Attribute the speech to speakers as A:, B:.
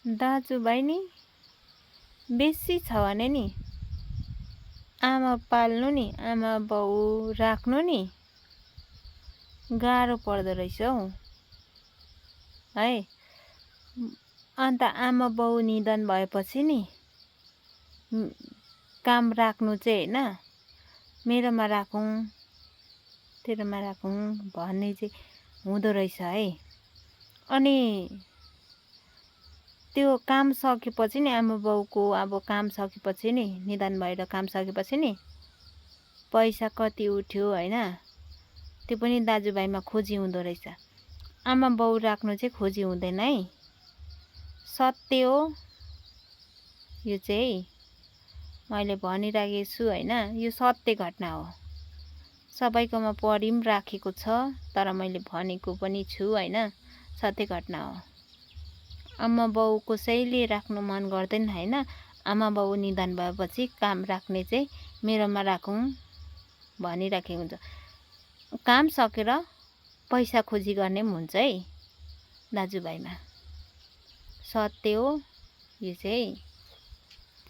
A: दाजुभाइ नि बेसी छ भने नि आमा पाल्नु नि आमा बाउ राख्नु नि गाह्रो पर्दो रहेछ हौ है। अन्त आमा बाउ निधन भएपछि नि काम राख्नु चाहिँ होइन मेरोमा राखौँ तेरोमा राखौँ भन्ने चाहिँ हुँदो रहेछ है। अनि त्यो काम सकेपछि नि आमा बाउको अब काम सकेपछि नि निधन भएर काम सकेपछि नि पैसा कति उठ्यो होइन त्यो पनि दाजुभाइमा खोजी हुँदो रहेछ। आमा बाउ राख्नु चाहिँ खोजी हुँदैन है, सत्य हो यो चाहिँ मैले भनिराखेको छु होइन। यो सत्य घटना हो, सबैकोमा पढि पनि राखेको छ तर मैले भनेको पनि छु होइन, सत्य घटना हो। आमा बाउ कसैले राख्नु मन गर्दैन होइन। आमा बाउ निधन भएपछि काम राख्ने चाहिँ मेरोमा राखौँ भनिराखेको हुन्छ। काम सकेर पैसा खोजी गर्ने पनि हुन्छ है दाजुभाइमा, सत्य हो यो चाहिँ।